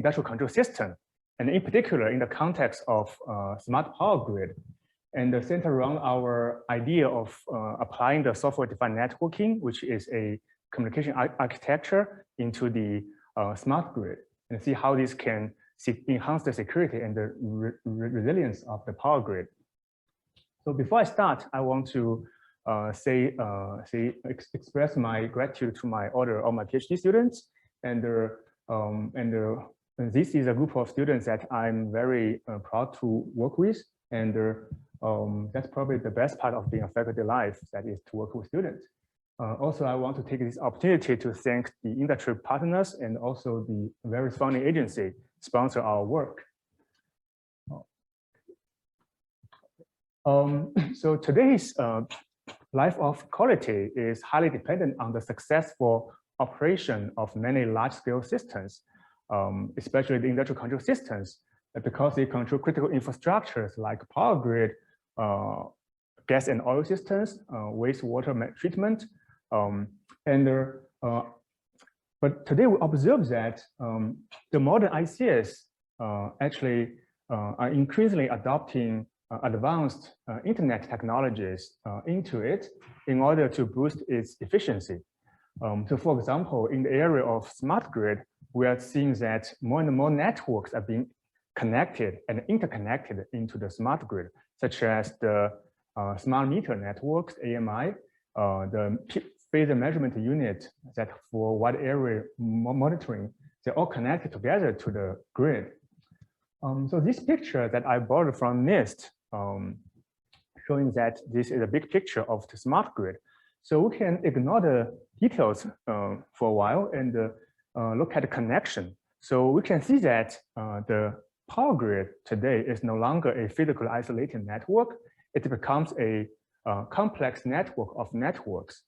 industrial control system, and in particular in the context of smart power grid, and center around our idea of applying the software-defined networking, which is a communication architecture, into the smart grid, and see how this can enhance the security and the resilience of the power grid. So before I start, I want to express my gratitude to all my PhD students, and this is a group of students that I'm very proud to work with, and that's probably the best part of being a faculty life, that is to work with students. Also, I want to take this opportunity to thank the industry partners and also the various funding agencies sponsor our work. So today's life of quality is highly dependent on the successful operation of many large-scale systems, especially the industrial control systems, because they control critical infrastructures like power grid, gas and oil systems, wastewater treatment, but today we observe that the modern ICS actually are increasingly adopting advanced internet technologies into it in order to boost its efficiency. So for example, in the area of smart grid, we are seeing that more and more networks are being connected and interconnected into the smart grid, such as the smart meter networks, AMI, the phasor measurement unit that for wide area monitoring, they're all connected together to the grid. So this picture that I borrowed from NIST, showing that this is a big picture of the smart grid. So we can ignore the details for a while and look at the connection. So we can see that the power grid today is no longer a physically isolated network. It becomes a complex network of networks.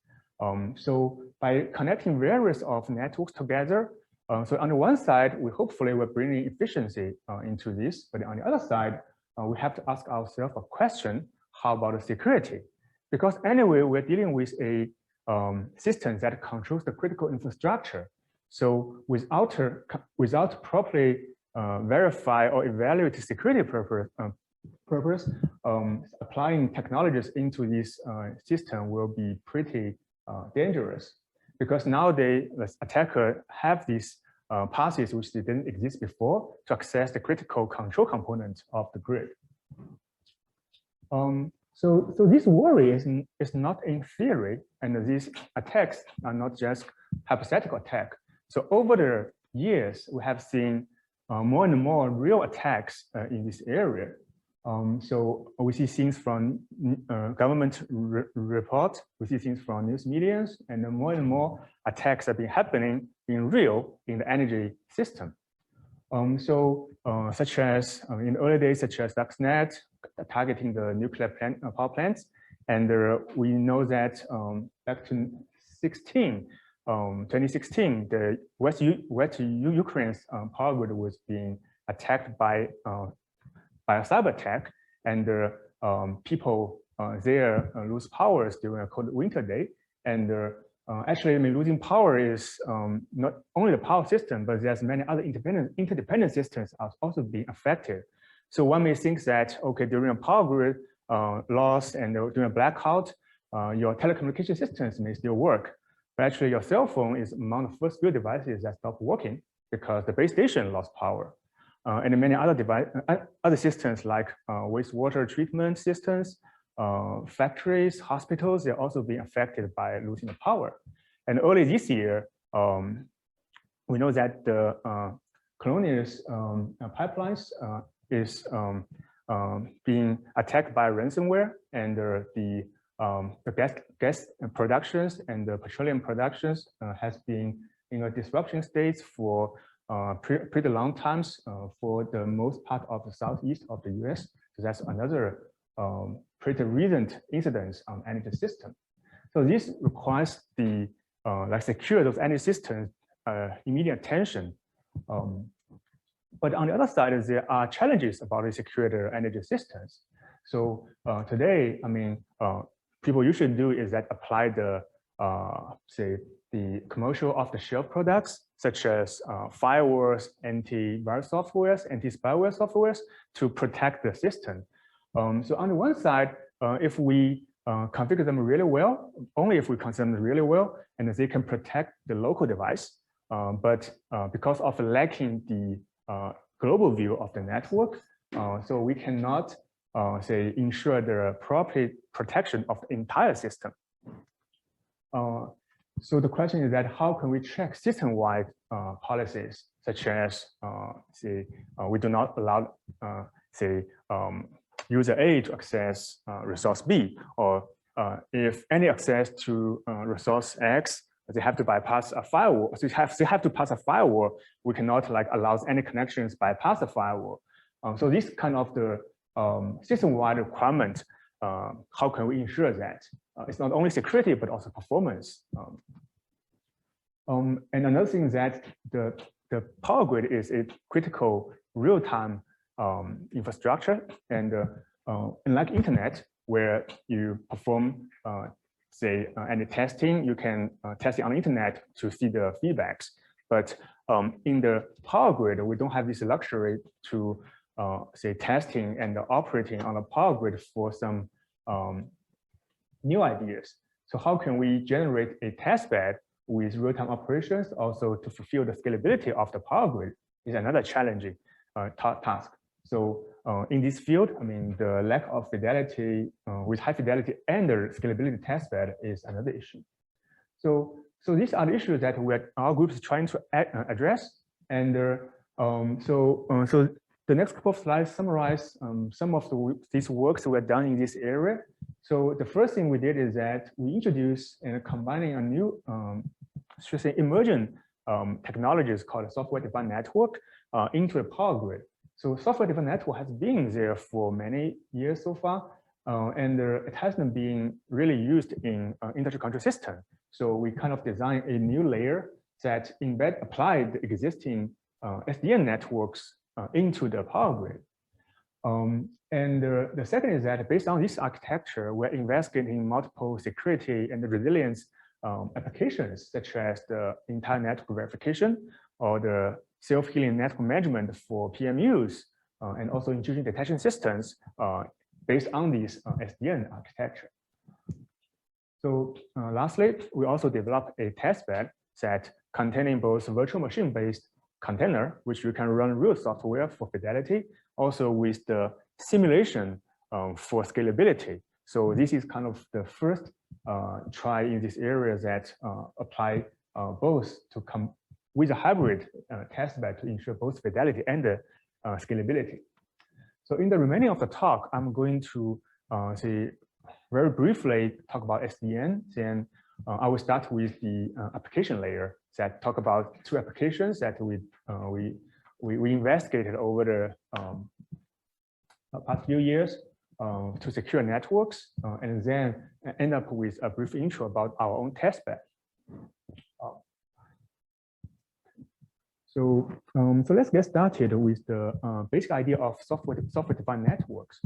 So by connecting various of networks together, so on the one side, we're bringing efficiency into this, but on the other side, we have to ask ourselves a question: how about the security? Because anyway, we're dealing with a system that controls the critical infrastructure. So without properly verify or evaluate the security purpose, applying technologies into this system will be pretty dangerous, because nowadays the attacker have these passes which didn't exist before to access the critical control component of the grid. So this worry is not in theory, and these attacks are not just hypothetical attack. So over the years, we have seen more and more real attacks in this area. So we see things from government reports, we see things from news medias, and more attacks have been happening in real in the energy system. Such as in the early days, such as Stuxnet targeting the nuclear power plants, and we know that back to 2016, the West Ukraine's power grid was being attacked by a cyber attack, and people there lose powers during a cold winter day. And actually, I mean, losing power is not only the power system, but there's many other interdependent systems are also being affected. So one may think that, okay, during a power grid loss and during a blackout, your telecommunication systems may still work. But actually, your cell phone is among the first few devices that stop working because the base station lost power. And many other systems like wastewater treatment systems, factories, hospitals, they're also being affected by losing the power. And early this year, we know that the Colonial's pipelines is being attacked by ransomware, and the gas productions and the petroleum productions has been in a disruption state for pretty long times for the most part of the southeast of the US. So that's another pretty recent incident on energy system. So this requires the secure those energy systems immediate attention. But on the other side, there are challenges about the secure energy systems. So today, I mean, people usually do is that apply the say the commercial off-the-shelf products, such as firewalls, antivirus softwares, anti-spyware softwares, to protect the system. So on the one side, if we configure them really well, only if we configure them really well, and they can protect the local device. But because of lacking the global view of the network, so we cannot say ensure the proper protection of the entire system. So the question is that how can we check system-wide policies, such as say we do not allow say user A to access resource B, or if any access to resource X, they have to bypass a firewall. So they have to pass a firewall. We cannot like allow any connections bypass the firewall. So this kind of the system-wide requirement. How can we ensure that it's not only security but also performance? And another thing is that the power grid is a critical real-time infrastructure, and unlike internet, where you perform say any testing, you can test it on the internet to see the feedbacks. But in the power grid, we don't have this luxury to say testing and operating on the power grid for some new ideas. So how can we generate a test bed with real-time operations also to fulfill the scalability of the power grid is another challenging task. So in this field, I mean, the lack of fidelity with high fidelity and the scalability test bed is another issue. So these are the issues that our group is trying to address. And so the next couple of slides summarize some of these works that were done in this area. So the first thing we did is that we introduced and combining a new, should say, emerging technologies called software-defined network into the power grid. So software-defined network has been there for many years so far, and it hasn't been really used in industrial control system. So we kind of designed a new layer that applied the existing SDN networks into the power grid. And the second is that based on this architecture, we're investigating multiple security and resilience applications, such as the entire network verification or the self-healing network management for PMUs, and also intrusion detection systems based on this SDN architecture. So lastly, we also developed a testbed set containing both virtual machine-based container, which you can run real software for fidelity, also with the simulation for scalability. So this is kind of the first try in this area that apply both to come with a hybrid testbed to ensure both fidelity and scalability. So in the remaining of the talk, I'm going to say very briefly talk about SDN. Then I will start with the application layer that talk about two applications that we investigated over the past few years to secure networks, and then end up with a brief intro about our own testbed. So let's get started with the basic idea of software-defined networks.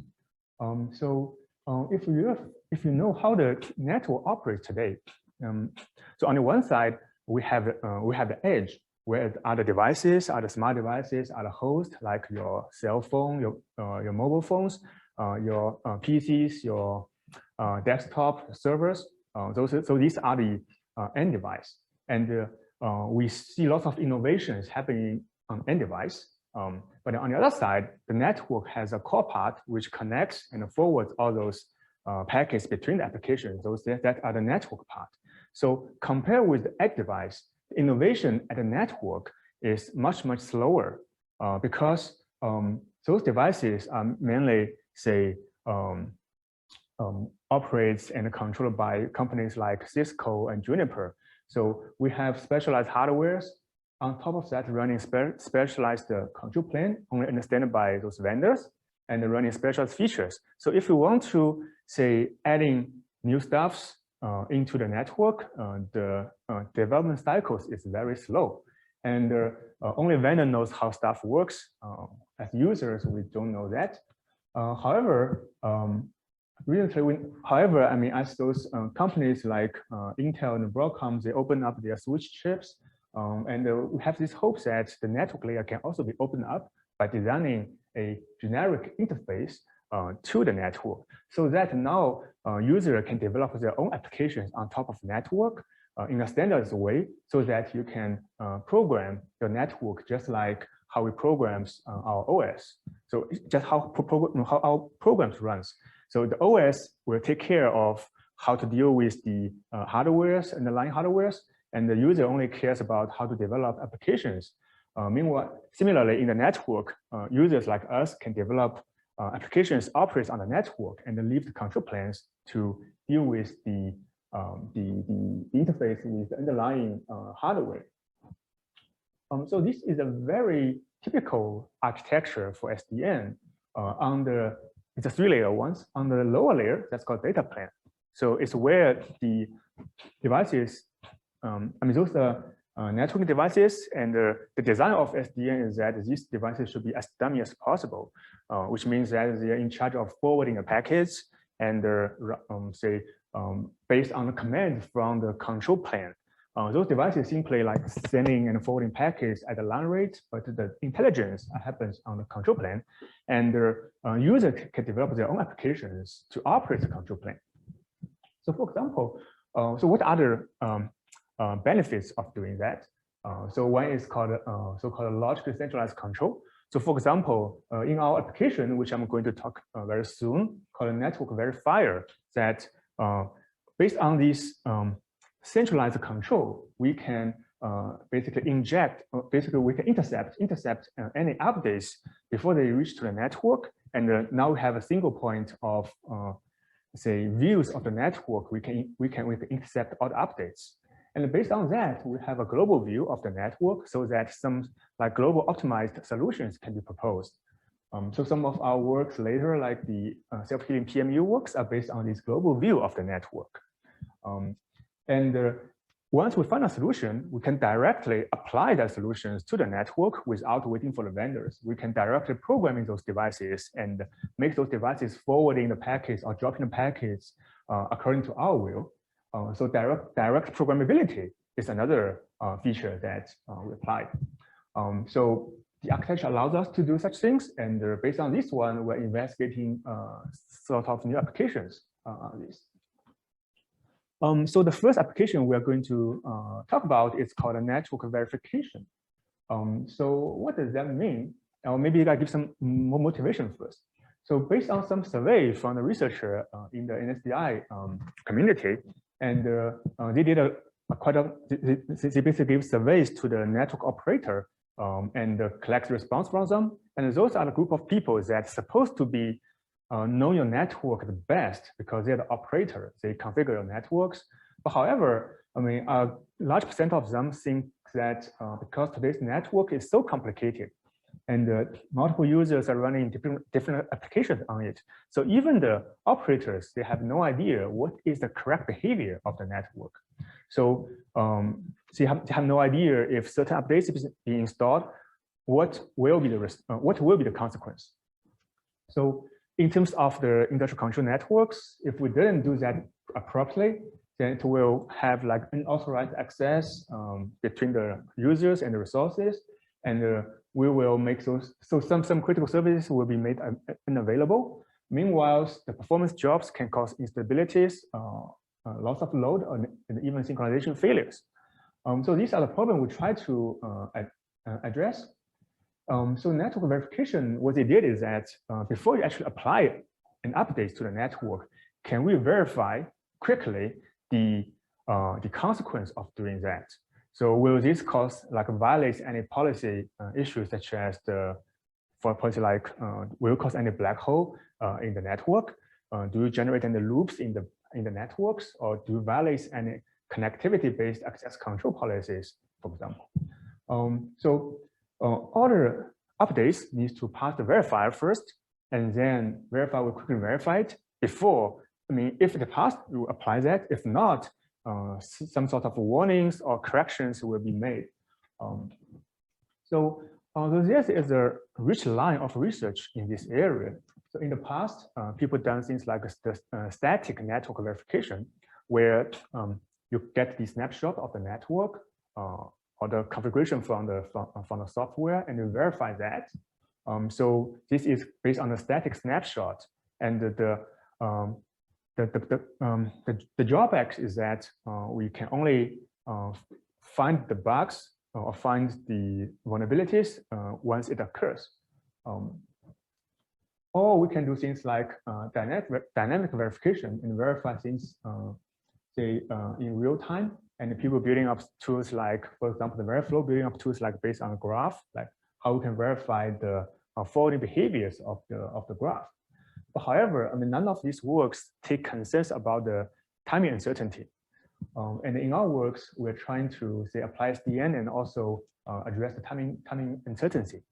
If you know how the network operates today, so on the one side we have the edge, where other devices, other smart devices, other hosts like your cell phone, your mobile phones, your PCs, your desktop servers. So these are the end device, and we see lots of innovations happening on end device. But on the other side, the network has a core part which connects and forwards all those packets between the applications. Those that are the network part. So compared with the edge device, the innovation at the network is much slower because those devices are mainly say operates and controlled by companies like Cisco and Juniper. So we have specialized hardwares. On top of that, running specialized control plane, only understood by those vendors, and running specialized features. So if you want to say adding new stuffs into the network, the development cycles is very slow, and only vendor knows how stuff works. As users, we don't know that. However, recently, however, I mean, as those companies like Intel and Broadcom, they open up their switch chips, and we have this hope that the network layer can also be opened up by designing a generic interface to the network, so that now user can develop their own applications on top of network in a standardized way, so that you can program your network just like how we programs our OS. So just how our programs runs. So the OS will take care of how to deal with the hardwares and the line hardwares, and the user only cares about how to develop applications. Meanwhile, similarly, in the network, users like us can develop applications operate on the network and then leave the control planes to deal with the interface with the underlying hardware. So this is a very typical architecture for SDN it's a three-layer ones. On the lower layer, that's called data plane. So it's where the devices, I mean, those are networking devices, and the design of SDN is that these devices should be as dummy as possible, which means that they're in charge of forwarding a package and based on the command from the control plane. Those devices simply like sending and forwarding packets at a line rate, but the intelligence happens on the control plane, and the user can develop their own applications to operate the control plane. So for example, so what other benefits of doing that? So one is called so-called logically centralized control. So for example, in our application, which I'm going to talk very soon, called network verifier, that based on this centralized control, we can basically inject, basically we can intercept any updates before they reach to the network. And now we have a single point of say views of the network. We can intercept all the updates. And based on that, we have a global view of the network, so that some like global optimized solutions can be proposed. So some of our works later, like the self-healing PMU works, are based on this global view of the network. Once we find a solution, we can directly apply that solutions to the network without waiting for the vendors. We can directly program those devices and make those devices forwarding the packets or dropping the packets according to our will. So direct programmability is another feature that we applied. So the architecture allows us to do such things, and based on this one, we're investigating sort of new applications on this. So the first application we are going to talk about is called a network verification. So what does that mean? Or maybe I give some more motivation first. So based on some survey from the researcher in the NSDI community, and they did they basically gave surveys to the network operator and collect response from them. And those are the group of people that's supposed to be know your network the best because they're the operator. They configure your networks. But however, I mean, a large percent of them think that because today's network is so complicated and multiple users are running different applications on it. So even the operators, they have no idea what is the correct behavior of the network. So they have no idea if certain updates is being installed, what will be the consequence. So in terms of the industrial control networks, if we didn't do that properly, then it will have like unauthorized access between the users and the resources, and we will make those. So some critical services will be made unavailable. Meanwhile, the performance jobs can cause instabilities, loss of load, and even synchronization failures. So these are the problems we try to address. So network verification, what they did is that before you actually apply an update to the network, can we verify quickly the consequence of doing that? So will this cause like violate any policy issues, such as for a policy like will it cause any black hole in the network? Do you generate any loops in the networks, or do you violate any connectivity-based access control policies, for example? All the updates needs to pass the verifier first, and then verifier will quickly verify it before. I mean, if it passed, we will apply that. If not, some sort of warnings or corrections will be made. So there is a rich line of research in this area. So in the past, people done things like static network verification, where you get the snapshot of the network or the configuration from the software, and you verify that. So this is based on a static snapshot, and the drawback is that we can only find the bugs or find the vulnerabilities once it occurs. Or we can do things like dynamic verification and verify things, say, in real time. And people building up tools like, for example, the Veriflow building up tools like based on a graph, like how we can verify the faulty behaviors of the graph. But however, I mean, none of these works take concerns about the timing uncertainty. And in our works, we're trying to say apply SDN and also address the timing uncertainty.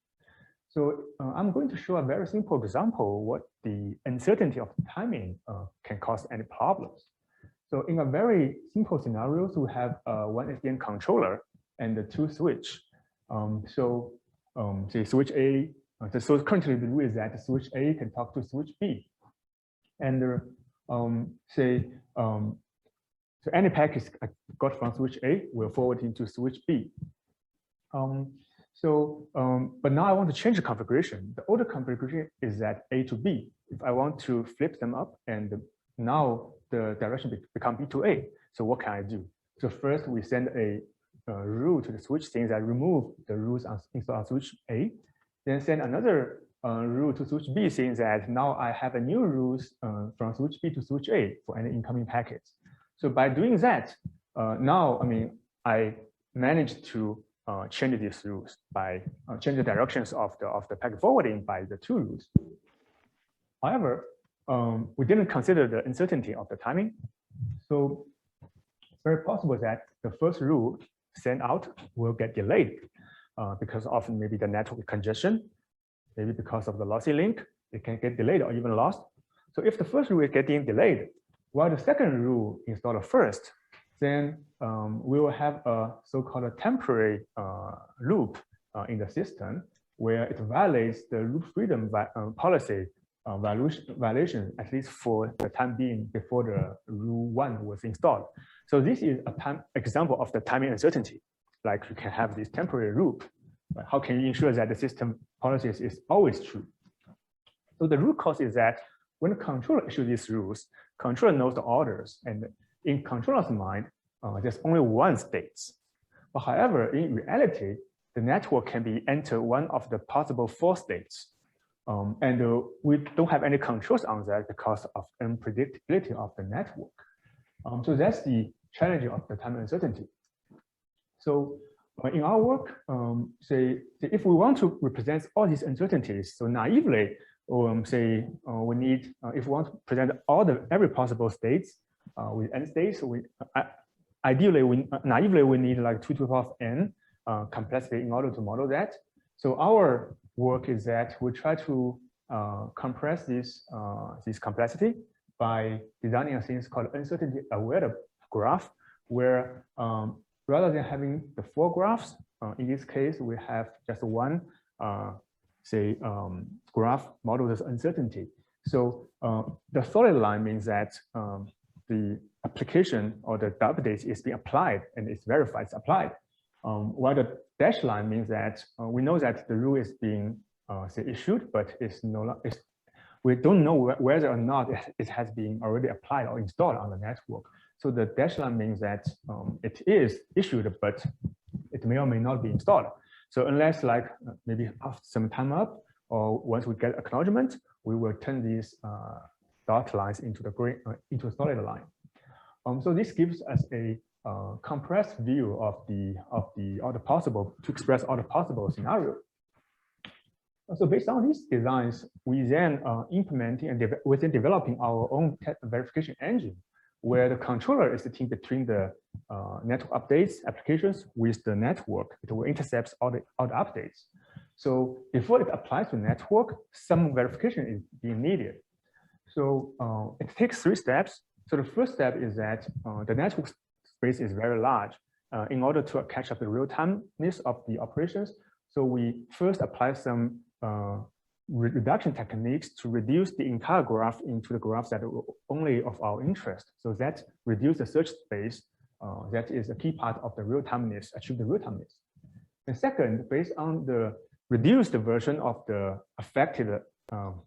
So I'm going to show a very simple example what the uncertainty of the timing can cause any problems. So in a very simple scenario, we have one SDN controller and the two switch. Say switch A. So currently the rule is that switch A can talk to switch B, and so any package I got from switch A will forward into switch B. But now I want to change the configuration. The older configuration is that A to B. If I want to flip them up, and now the direction become B to A. So what can I do? So first we send a rule to the switch saying that remove the rules installed on switch A. Then send another rule to switch B saying that now I have a new rules from switch B to switch A for any incoming packets. So by doing that, now I mean I managed to change these rules by change the directions of the packet forwarding by the two rules. However, we didn't consider the uncertainty of the timing. So it's very possible that the first rule sent out will get delayed because of maybe the network congestion, maybe because of the lossy link, it can get delayed or even lost. So if the first rule is getting delayed, while the second rule installed first, then we will have a so-called temporary loop in the system where it violates the root freedom policy violation, at least for the time being before the rule 1 was installed. So this is a example of the timing uncertainty. Like you can have this temporary loop. Right? How can you ensure that the system policies is always true? So the root cause is that when the controller issues these rules, controller knows the orders, and in controller's mind, there's only one state. But however, in reality, the network can be enter one of the possible 4 states. We don't have any controls on that because of unpredictability of the network. So that's the challenge of the time uncertainty. So in our work, say if we want to represent all these uncertainties, so naively, we need, if we want to present every possible states with n states, naively we need like 2 to the power of n complexity in order to model that. So our work is that we try to compress this complexity by designing a thing called uncertainty aware graph, where rather than having the 4 graphs, in this case we have just one graph model as uncertainty. So the solid line means that the application or the update is being applied and it's verified it's applied. While the dashed line means that we know that the rule is being issued, but we don't know whether or not it has been already applied or installed on the network. So the dashed line means that it is issued, but it may or may not be installed. So unless like maybe after some time up, or once we get acknowledgement, we will turn these dot lines into the green into a solid line. So this gives us a compressed view of all the possible to express all the possible scenarios. So based on these designs, we then implementing and within developing our own verification engine, where the controller is sitting between the network updates applications with the network. It will intercept all the updates. So before it applies to network, some verification is being needed. So it takes 3 steps. So the first step is that the network space is very large. In order to catch up the real-timeness of the operations, so we first apply some reduction techniques to reduce the entire graph into the graphs that are only of our interest. So that reduce the search space. That is a key part of the real-timeness, achieve the real-timeness. And second, based on the reduced version of the affected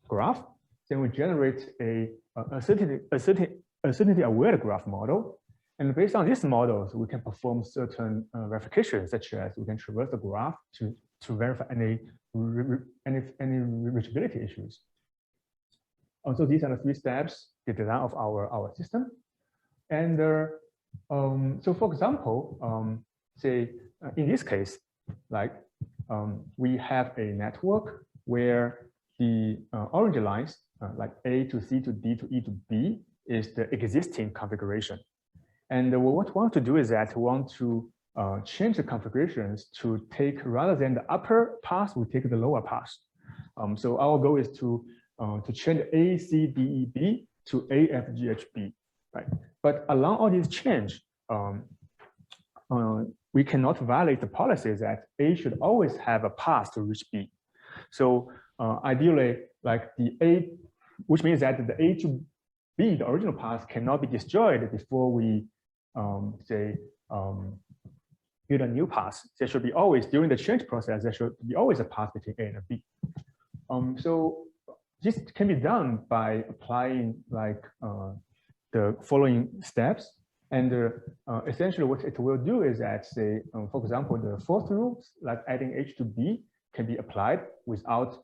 graph, then we generate a uncertainty-aware graph model. And based on these models, we can perform certain verifications, such as we can traverse the graph to verify any reachability issues. Also, these are the 3 steps, the design of our system. And so, for example, say in this case, like we have a network where the orange lines, like A to C to D to E to B, is the existing configuration. And what we want to do is that we want to change the configurations to take, rather than the upper pass, we take the lower pass. So our goal is to change A, C, D, E, B to A, F, G, H, B, right? But along all these change, we cannot violate the policy that A should always have a path to reach B. So ideally, like the A, which means that the A to B, the original path, cannot be destroyed before we build a new path. There should be always, during the change process, there should be always a path between A and B. So this can be done by applying like the following steps. And essentially what it will do is that, say, for example, the 4th rule, like adding H to B, can be applied without,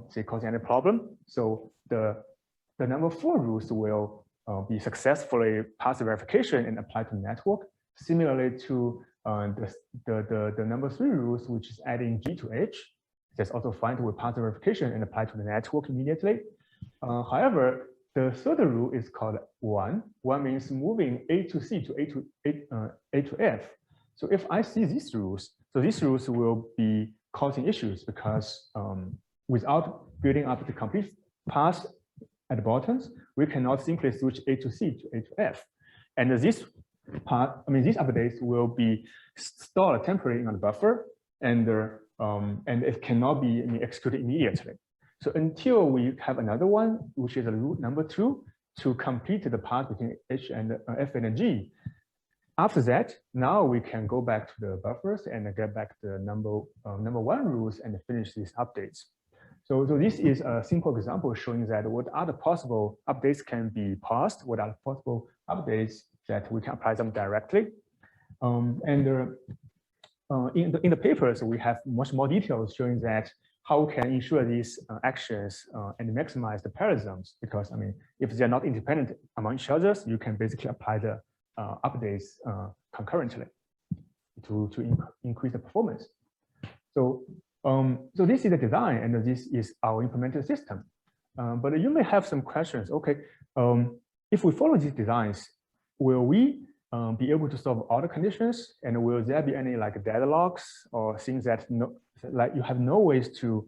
say, causing any problem. So the number 4 rules will be successfully passed verification and applied to the network. Similarly to the number 3 rules, which is adding G to H, that's also fine to pass the verification and apply to the network immediately. However, the 3rd rule is called 1. 1 means moving A to C to A to F. So if I see these rules, so these rules will be causing issues because without building up the complete path at the bottoms, we cannot simply switch A to C to A to F. And this part, these updates will be stored temporarily on the buffer, and it cannot be executed immediately. So until we have another one, which is a rule number 2, to complete the path between H and F and G. After that, now we can go back to the buffers and get back the number 1 rules and finish these updates. So this is a simple example showing that what other possible updates can be paused, what are possible updates that we can apply them directly. In the papers, we have much more details showing that how we can ensure these actions and maximize the parallelisms, because if they're not independent among each other, you can basically apply the updates concurrently to increase the performance. So this is the design, and this is our implemented system. But you may have some questions. Okay, if we follow these designs, will we be able to solve all the conditions, and will there be any like deadlocks or things that like you have no ways to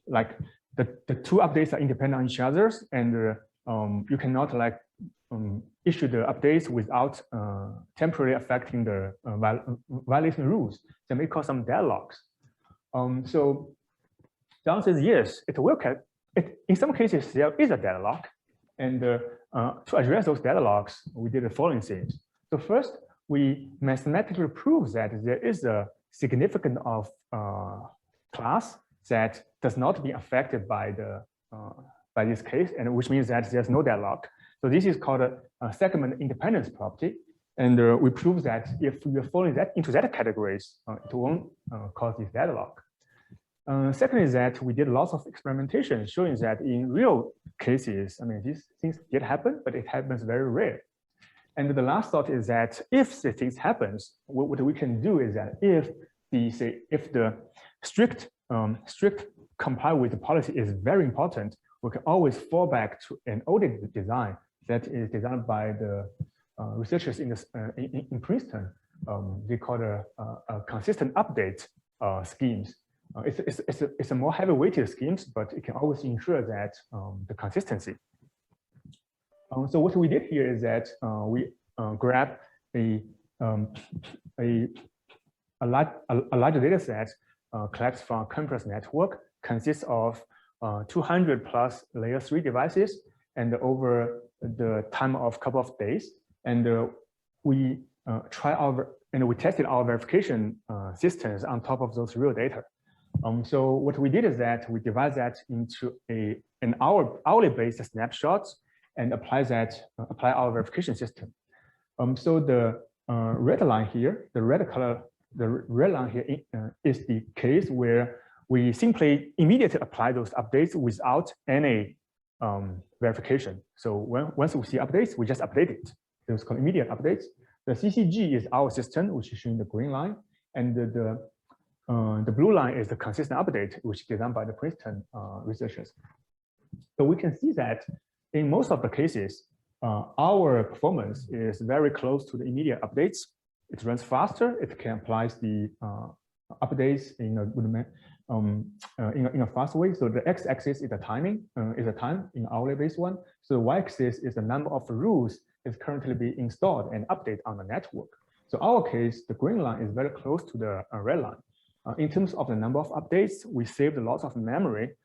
like the 2 updates are independent on each other, and you cannot like issue the updates without temporarily affecting the violation rules. That may cause some deadlocks. So the answer is yes, it will. In some cases, there is a deadlock, and to address those deadlocks, we did the following things. So first, we mathematically prove that there is a significant of class that does not be affected by this case, and which means that there's no deadlock. So this is called a segment independence property, and we prove that if we are falling into that categories, it won't cause this deadlock. Second is that we did lots of experimentation showing that in real cases, these things did happen, but it happens very rare. And the last thought is that if the things happens, what we can do is that if the strict comply with the policy is very important, we can always fall back to an older design that is designed by the researchers in Princeton. They call it a consistent update schemes. It's a more heavy-weighted schemes, but it can always ensure that the consistency. So what we did here is that we grab a large data set collects from compressed network, consists of 200 plus layer 3 devices, and over the time of a couple of days. And we tested our verification systems on top of those real data. So what we did is that we divide that into an hourly based snapshots and apply our verification system. So the red line here, the red line here is the case where we simply immediately apply those updates without any verification. So once we see updates, we just update it. Those called immediate updates. The CCG is our system, which is showing the green line, and the blue line is the consistent update, which is designed by the Princeton researchers. So we can see that in most of the cases, our performance is very close to the immediate updates. It runs faster. It can apply the updates in a good in a fast way. So the x-axis is the timing, is a time in hourly based one. So the y-axis is the number of rules is currently being installed and updated on the network. So our case, the green line is very close to the red line. In terms of the number of updates, we saved lots of memory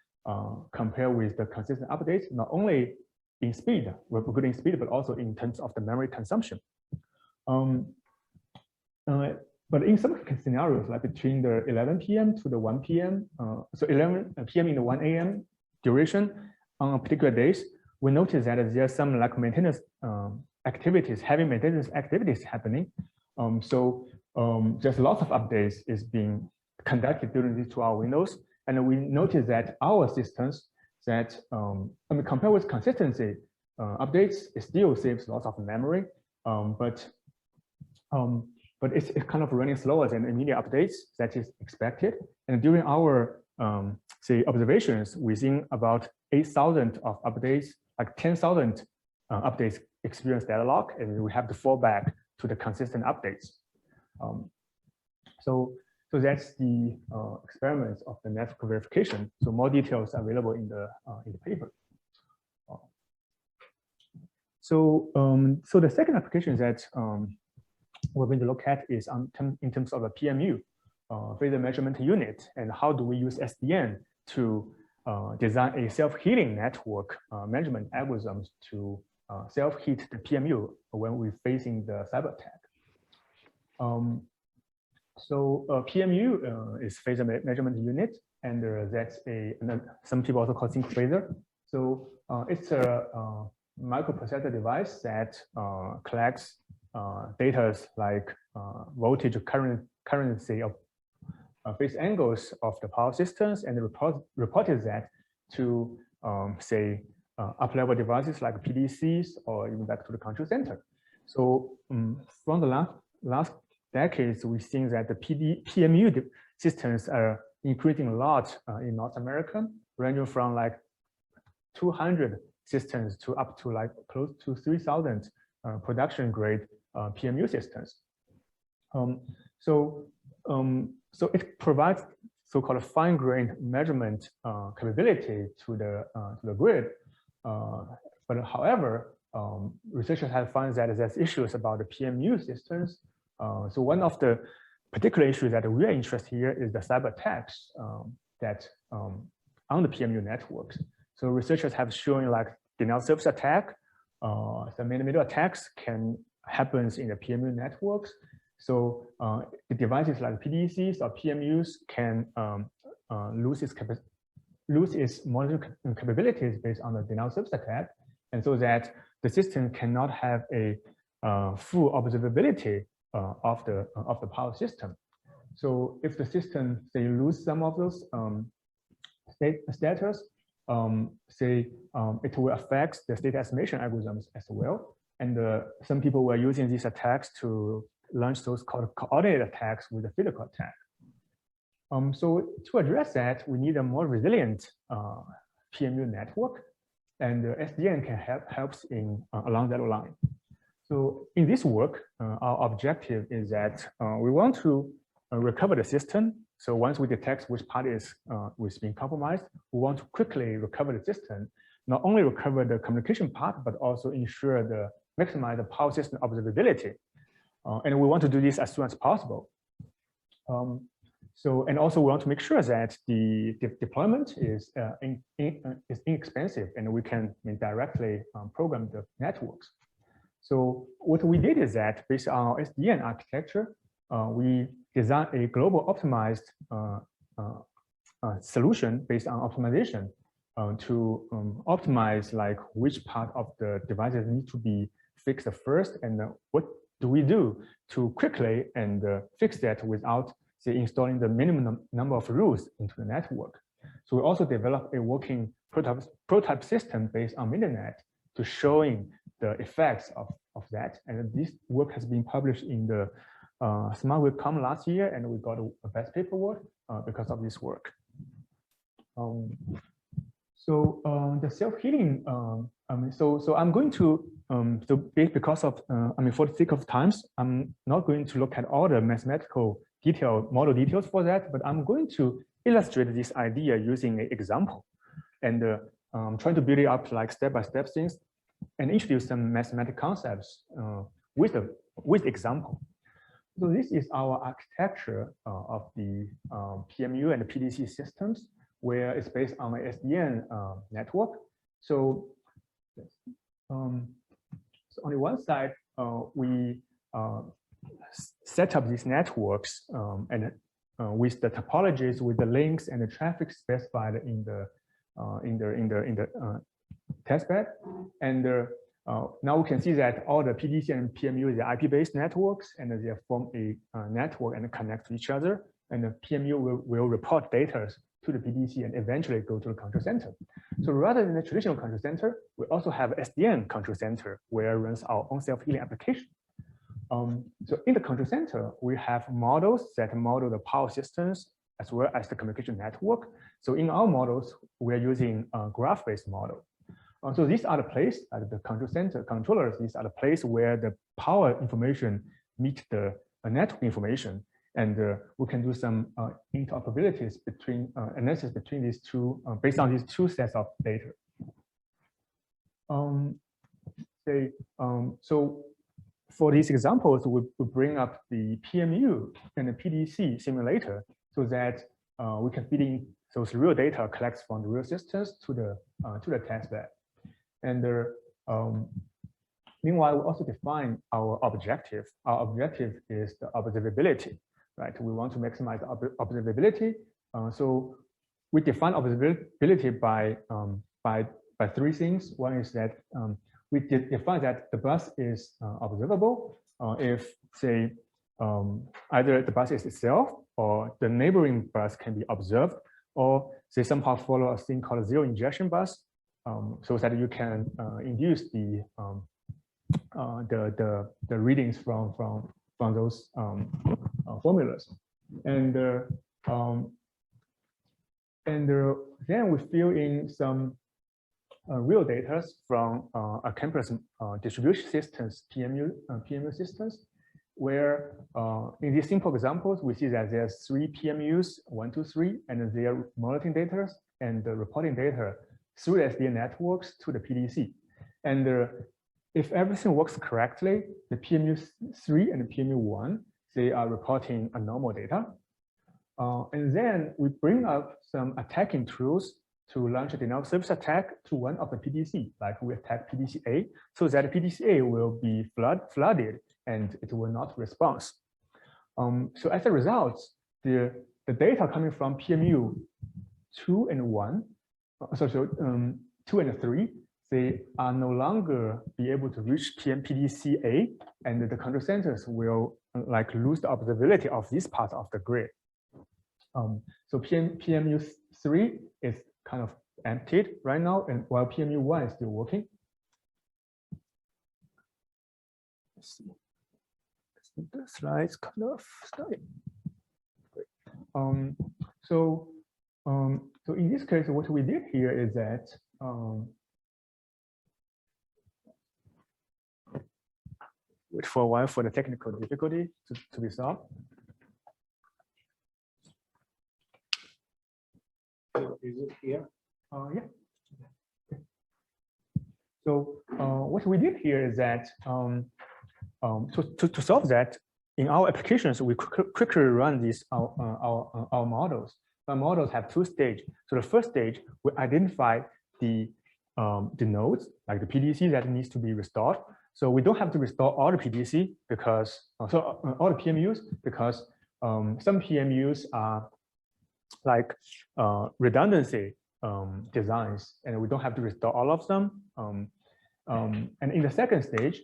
compared with the consistent updates, not only in speed, we're good in speed, but also in terms of the memory consumption. But in some scenarios, like between the 11 p.m. to the 1 p.m., so 11 p.m. in the 1 a.m. duration on particular days, we notice that there's some like maintenance activities, heavy maintenance activities happening. So there's lots of updates is being conducted during these 2-hour windows. And we notice that our systems that, compared with consistency updates, it still saves lots of memory, but it's kind of running slower than immediate updates that is expected. And during our say observations, within about 8,000 of updates, like 10,000 updates experience data lock, and we have to fall back to the consistent updates. So that's the experiments of the network verification. So more details are available in the paper. So the second application that we're going to look at is in terms of a PMU, phasor measurement unit, and how do we use SDN to design a self-healing network measurement algorithms to self-heat the PMU when we're facing the cyber attack. PMU is phasor measurement unit, and that's some people also call sync phasor. So it's a microprocessor device that collects data like voltage, currency of phase angles of the power systems, and reported that to say up-level devices like PDCs or even back to the control center. So from the last decades, we've seen that the PMU systems are increasing a lot in North America, ranging from like 200 systems to up to like close to 3,000 production grade PMU systems. So it provides so-called fine-grained measurement capability to the grid. But however, researchers have found that there's issues about the PMU systems. So one of the particular issues that we are interested here is the cyber attacks that on the PMU networks. So researchers have shown like denial of service attack, the man-in-the-middle attacks can happen in the PMU networks. So the devices like PDCs or PMUs can lose its monitoring capabilities based on the denial of service attack, and so that the system cannot have a full observability of the power system. So if the system say lose some of those status, it will affect the state estimation algorithms as well. And some people were using these attacks to launch those called coordinated attacks with a physical attack. So to address that, we need a more resilient PMU network, and SDN can help in along that line. So in this work, our objective is that we want to recover the system. So once we detect which part is being compromised, we want to quickly recover the system, not only recover the communication part, but also ensure maximize the power system observability. And we want to do this as soon as possible. So, and also we want to make sure that the deployment is inexpensive and we can directly program the networks. So what we did is that based on our SDN architecture, we designed a global optimized solution based on optimization to optimize like which part of the devices need to be fixed first, and what do we do to quickly and fix that without say installing the minimum number of rules into the network. So we also developed a working prototype system based on internet to showing the effects of that. And this work has been published in the Smart Grid Com last year, and we got a best paper award because of this work. So the self-healing, so I'm going to, because of, for the sake of times, I'm not going to look at all the mathematical model details for that, but I'm going to illustrate this idea using an example and trying to build it up like step-by-step things and introduce some mathematical concepts with example. So this is our architecture of the PMU and the PDC systems, where it's based on an SDN network. So, on the one side, we set up these networks and with the topologies, with the links and the traffic specified in the testbed. And now we can see that all the PDC and PMU are IP-based networks, and they form a network and connect to each other. And the PMU will report data to the PDC and eventually go to the control center. So rather than the traditional control center, we also have SDN control center where runs our own self-healing application. So in the control center, we have models that model the power systems as well as the communication network. So in our models, we're using a graph-based model. So these are the place at the control center controllers. These are the place where the power information meet the network information. And we can do some interoperabilities between analysis between these two, based on these two sets of data. So for these examples, we bring up the PMU and the PDC simulator so that we can feed in those real data collected from the real systems to the test bed. And meanwhile, we also define our objective. Our objective is the observability. Right, we want to maximize observability. So we define observability by three things. One is that we define that the bus is observable if, say, either the bus is itself or the neighboring bus can be observed, or they somehow follow a thing called zero injection bus, so that you can induce the readings from those formulas, and then we fill in some real data from a campus distribution systems, PMU systems, where in these simple examples, we see that there's 3 PMUs, 1, 2, 3, and they are monitoring data and reporting data through the SDN networks to the PDC. And if everything works correctly, the PMU3 and the PMU1, they are reporting a normal data. And then we bring up some attacking tools to launch a denial of service attack to one of the PDC, like we attack PDC-A, so that PDC-A will be flooded and it will not respond. So as a result, the data coming from PMU 2 and 1, 2 and 3, they are no longer be able to reach PDC-A, and the control centers will like lose the observability of this part of the grid. So PMU3 is kind of emptied right now, and while PMU1 is still working. Let's see. The slides kind of started. Great. So in this case, what we did here is that wait for a while for the technical difficulty to be solved. Is it here? Yeah. So what we did here is that to solve that, in our applications, we quickly run these our models. Our models have two stages. So the first stage, we identify the nodes, like the PDC that needs to be restored. So we don't have to restore all the PDC because all the PMUs, because some PMUs are like redundancy designs, and we don't have to restore all of them. And in the second stage,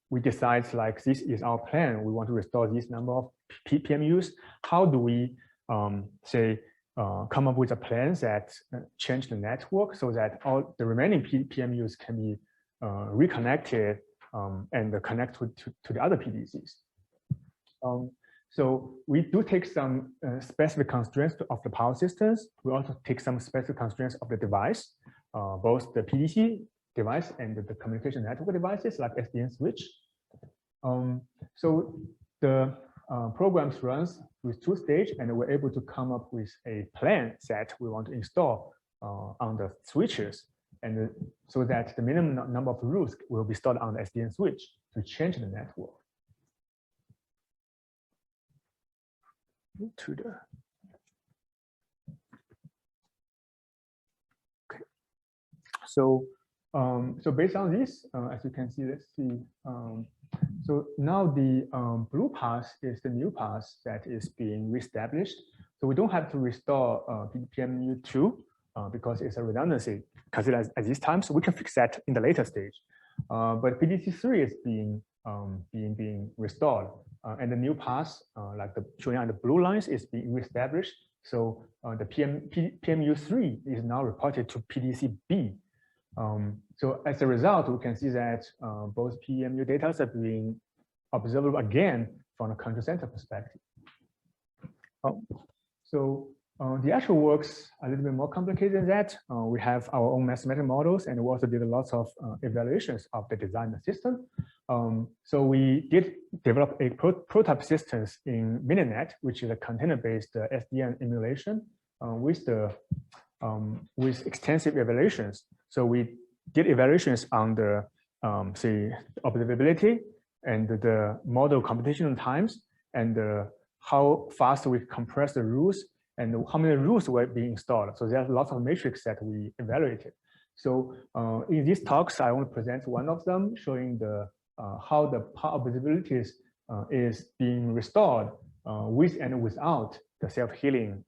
we decide like this is our plan. We want to restore this number of PMUs. How do we come up with a plan that change the network so that all the remaining PMUs can be reconnected and connect to the other PDCs. So we do take some specific constraints of the power systems. We also take some specific constraints of the device, both the PDC device and the communication network devices like SDN switch. So the programs runs with two stages, and we're able to come up with a plan that we want to install on the switches, and so that the minimum number of rules will be stored on the SDN switch to change the network. To the okay. So based on this, as you can see, let's see. So now the blue path is the new path that is being reestablished. So we don't have to restore PMU2 because it's a redundancy considered at this time. So we can fix that in the later stage. But PDC3 is being restored, and the new path, like the showing on the blue lines, is being reestablished. So the PMU3 is now reported to PDC-B. So as a result, we can see that both PMU data are being observable again from a control center perspective. So the actual works a little bit more complicated than that. We have our own mathematical models, and we also did lots of evaluations of the design system. So we did develop a prototype systems in MiniNet, which is a container-based SDN emulation with extensive evaluations. So we did evaluations on the observability and the model computational times, and how fast we compress the rules, and how many rules were being installed. So there's lots of metrics that we evaluated. So in these talks, I want to present one of them, showing how the power observabilities is being restored with and without the self-healing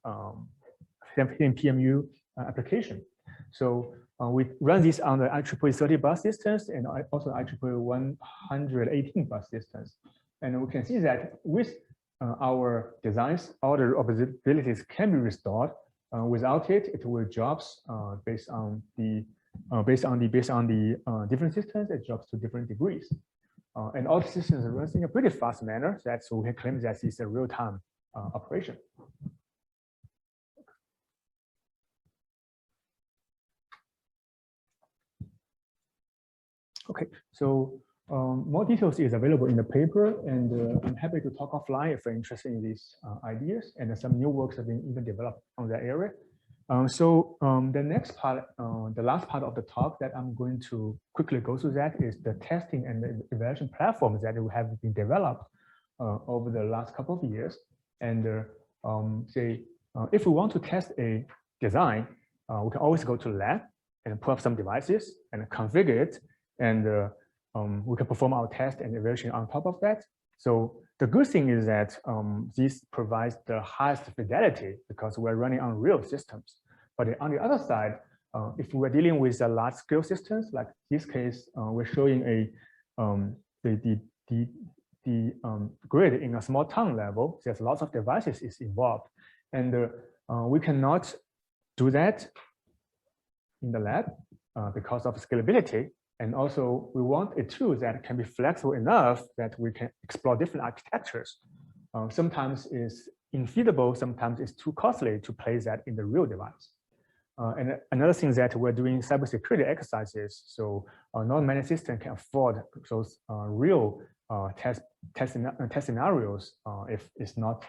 PMU application. So we run this on the IEEE 30 bus systems and also IEEE 118 bus systems. And we can see that with our designs, all the observabilities can be restored. Without it, it will drops based on the different systems. It drops to different degrees. And all the systems run in a pretty fast manner. So we can claim that it's a real-time operation. Okay, so more details is available in the paper, and I'm happy to talk offline if you're interested in these ideas, and some new works have been even developed on that area. The next part, the last part of the talk that I'm going to quickly go through that is the testing and the evaluation platforms that have been developed over the last couple of years. And if we want to test a design, we can always go to lab and pull up some devices and configure it, and we can perform our test and evaluation on top of that. So the good thing is that this provides the highest fidelity because we're running on real systems. But on the other side, if we're dealing with a large scale systems, like this case, we're showing the grid in a small town level. There's lots of devices is involved, and we cannot do that in the lab because of scalability. And also, we want a tool that can be flexible enough that we can explore different architectures. Sometimes it's infeasible, sometimes it's too costly to place that in the real device. And another thing that we're doing cybersecurity exercises, so not many systems can afford those real test scenarios if it's not.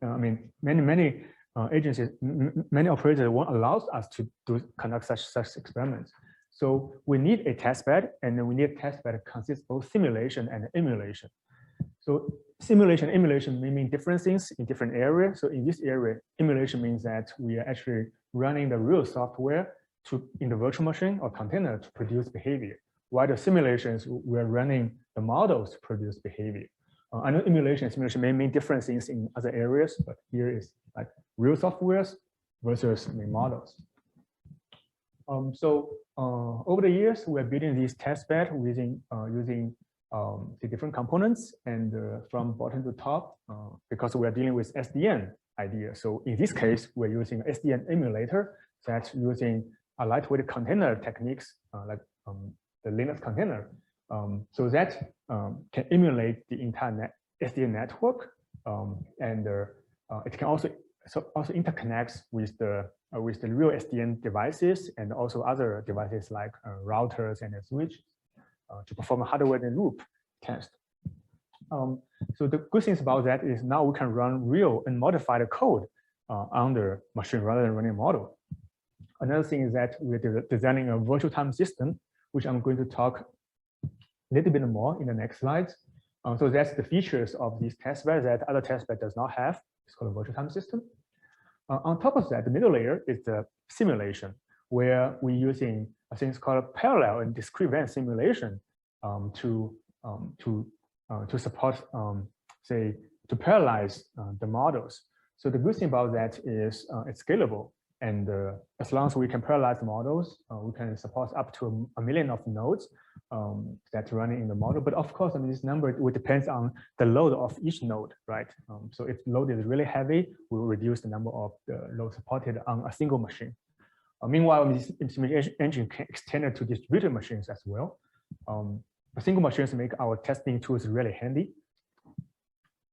I mean, many agencies, many operators won't allow us to conduct such experiments. So we need a test bed, and then we need a test bed that consists both simulation and emulation. So simulation, emulation may mean different things in different areas. So in this area, emulation means that we are actually running the real software in the virtual machine or container to produce behavior. While the simulations, we're running the models to produce behavior. I know emulation may mean different things in other areas, but here is like real softwares versus models. Over the years, we're building these test bed using the different components and from bottom to top because we're dealing with SDN idea. So in this case, we're using SDN emulator that's using a lightweight container techniques like the Linux container, so that can emulate the entire SDN network, and it can also interconnects with the real SDN devices and also other devices like routers and a switch to perform a hardware in loop test. So the good things about that is now we can run real and modified code on the machine rather than running a model. Another thing is that we're designing a virtual time system, which I'm going to talk a little bit more in the next slides. So that's the features of this testbed that other testbed does not have. It's called a virtual time system. On top of that, the middle layer is the simulation, where we're using things called parallel and discrete event simulation to support, say, to parallelize the models. So the good thing about that is it's scalable. And as long as we can parallelize models, we can support up to 1 million of nodes that's running in the model. But of course, I mean, this number will depends on the load of each node, right? So if load is really heavy, we will reduce the number of the load supported on a single machine. Meanwhile, this simulation engine can extend it to distributed machines as well. Single machines make our testing tools really handy.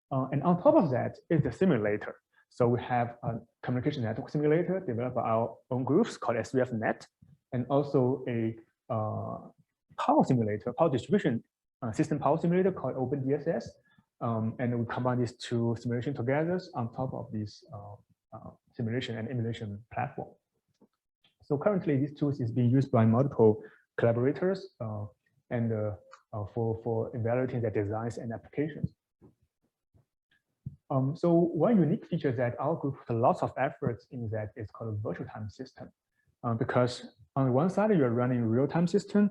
And on top of that is the simulator. So we have a communication network simulator developed by our own groups called SVFnet, and also a power simulator, power distribution system power simulator called OpenDSS. And we combine these two simulations together on top of this simulation and emulation platform. So currently, these tools is being used by multiple collaborators and for evaluating their designs and applications. So one unique feature that our group put lots of efforts in that is called a virtual time system. Because on the one side, you're running a real-time system,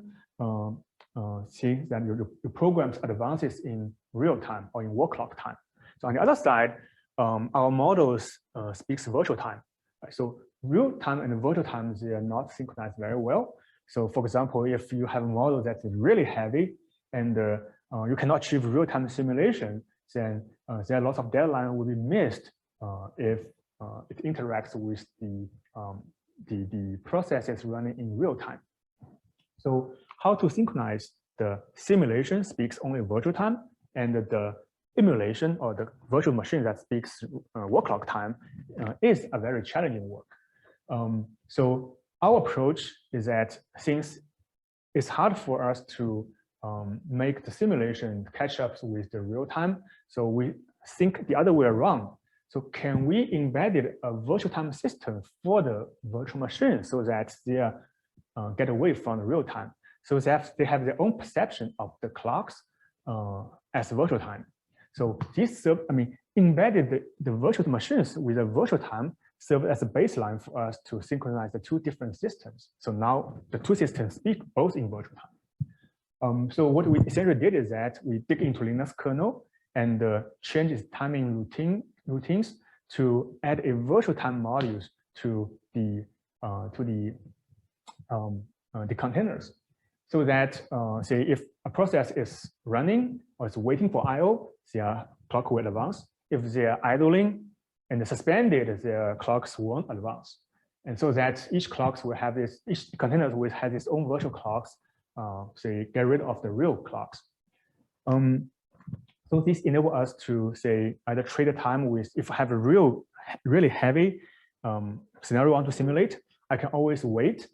see that your programs advances in real time or in work clock time. So on the other side, our models speaks virtual time. Right? So real time and virtual time, they are not synchronized very well. So for example, if you have a model that is really heavy and you cannot achieve real-time simulation, then there are lots of deadline will be missed if it interacts with the processes running in real time. So how to synchronize the simulation speaks only virtual time, and the emulation or the virtual machine that speaks work clock time is a very challenging work. So our approach is that since it's hard for us to make the simulation catch up with the real time, so we think the other way around. So can we embed a virtual time system for the virtual machine so that they get away from the real time, so that they have their own perception of the clocks as virtual time. So this, embedded the virtual machines with a virtual time serve as a baseline for us to synchronize the two different systems. So now the two systems speak both in virtual time. So what we essentially did is that we dig into Linux kernel and change its timing routines to add a virtual time modules to the containers, so that say if a process is running or is waiting for I/O, their clock will advance. If they are idling and suspended, their clocks won't advance. And so that each clocks will have this, each container will have its own virtual clocks. Say get rid of the real clocks. So this enables us to say either trade the time with, if I have a really heavy scenario I want to simulate, I can always wait.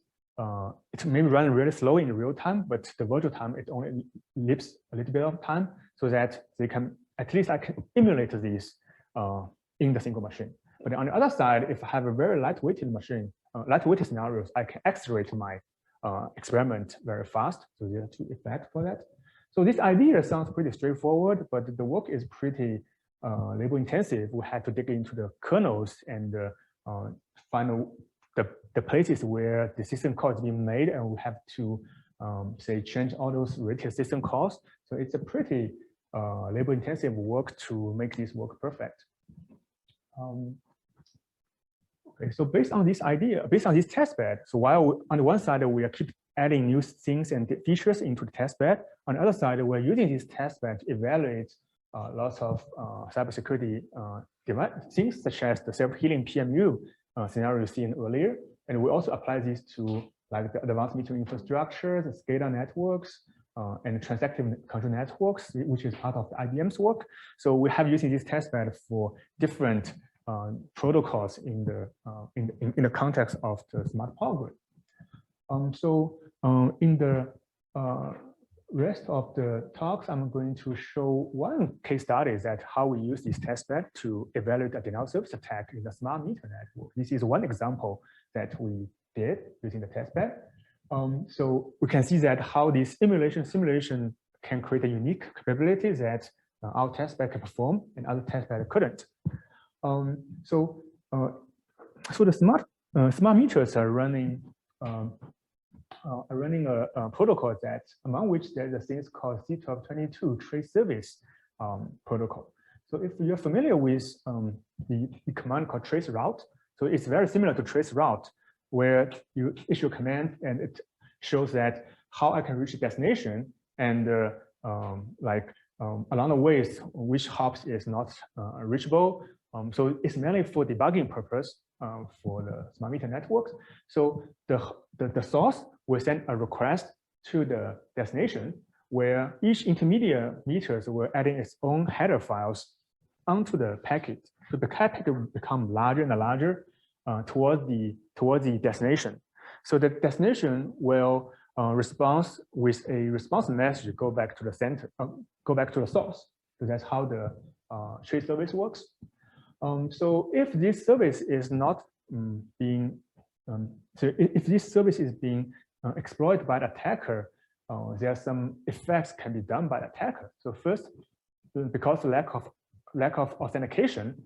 It may run really slow in real time, but the virtual time, it only lives a little bit of time so that they can, at least I can emulate this in the single machine. But on the other side, if I have a very lightweighted machine, lightweighted scenarios, I can accelerate my experiment very fast. So there are two effects for that. So this idea sounds pretty straightforward, but the work is pretty labor intensive. We had to dig into the kernels and find the places where the system call is being made, and we have to say change all those related system calls. So it's a pretty labor intensive work to make this work perfect. Okay, so based on this idea, based on this testbed, so while on the one side we are keep adding new things and features into the testbed, on the other side we're using this testbed to evaluate lots of cybersecurity things such as the self-healing PMU scenario seen earlier, and we also apply this to like the advanced metering infrastructure, the SCADA networks, and transactive control networks, which is part of the IBM's work. So we have using this testbed for different protocols in the context of the smart power grid. In the rest of the talks, I'm going to show one case study that how we use this testbed to evaluate a denial of service attack in the smart meter network. This is one example that we did using the testbed. So we can see that how this simulation can create a unique capability that our testbed can perform and other testbed couldn't. So the smart meters are running a protocol that among which there's a thing called C1222 trace service protocol. So if you're familiar with the command called trace route, so it's very similar to trace route, where you issue a command and it shows that how I can reach the destination and along the ways which hops is not reachable. So it's mainly for debugging purpose for the smart meter networks. So the source will send a request to the destination where each intermediate meters will adding its own header files onto the packet. So the packet will become larger and larger towards the destination. So the destination will respond with a response message, go back to the center, go back to the source. So that's how the trace service works. So if this service is not being, if this service is being exploited by the attacker, there are some effects can be done by the attacker. So first, because lack of authentication,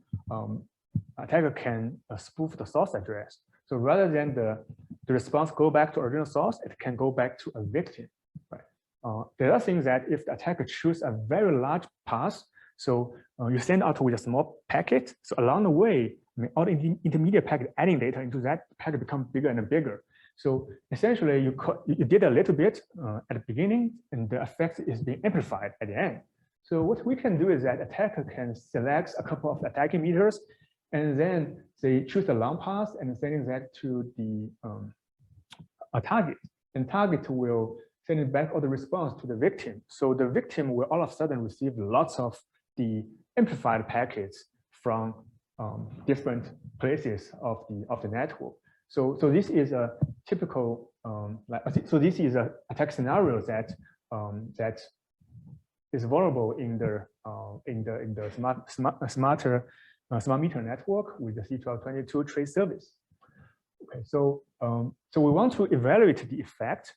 attacker can spoof the source address. So rather than the response go back to original source, it can go back to a victim. Right? The other thing is that if the attacker chooses a very large path, so you send out with a small packet. So along the way, all the intermediate packet adding data into that packet become bigger and bigger. So essentially, you did a little bit at the beginning, and the effect is being amplified at the end. So what we can do is that attacker can select a couple of attacking meters, and then they choose the long path and sending that to the a target. And target will send it back all the response to the victim. So the victim will all of a sudden receive lots of the amplified packets from different places of the network. So this is a typical so this is a attack scenario that that is vulnerable in the smart meter network with the C1222 trace service. Okay, so we want to evaluate the effect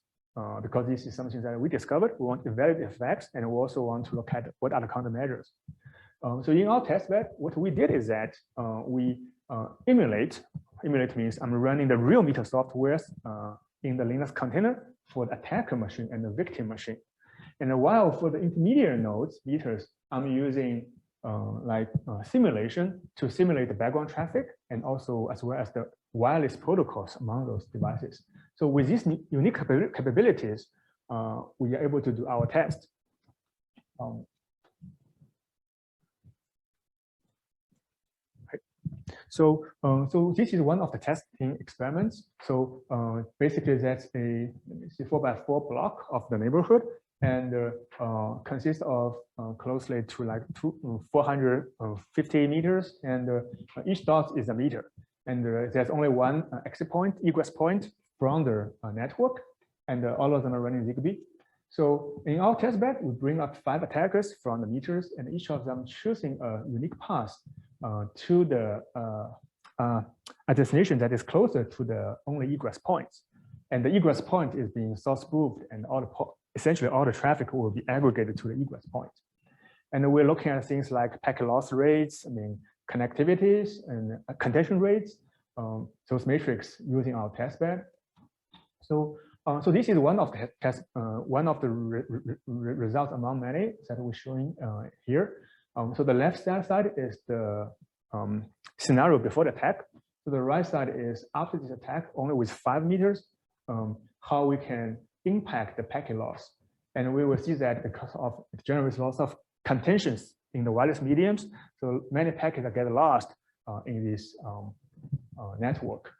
because this is something that we discovered. We want to evaluate the effects, and we also want to look at what are the countermeasures. So in our testbed, what we did is that we emulate means I'm running the real meter softwares in the Linux container for the attacker machine and the victim machine. And while for the intermediate nodes meters, I'm using simulation to simulate the background traffic and also as well as the wireless protocols among those devices. So with these unique capabilities, we are able to do our test. So this is one of the testing experiments. So basically that's a 4x4 block of the neighborhood, and consists of closely to like 450 meters, and each dot is a meter. And there's only one exit point, egress point from the network, and all of them are running Zigbee. So in our testbed, we bring up 5 attackers from the meters, and each of them choosing a unique path to the a destination that is closer to the only egress points. And the egress point is being source spoofed, and all essentially all the traffic will be aggregated to the egress point. And we're looking at things like packet loss rates, connectivities and contention rates, those metrics using our testbed. So this is one of the results among many that we're showing here. So the left side is the scenario before the attack. So the right side is after this attack, only with 5 meters, how we can impact the packet loss. And we will see that because of it generates lots of contentions in the wireless mediums. So many packets get lost in this network.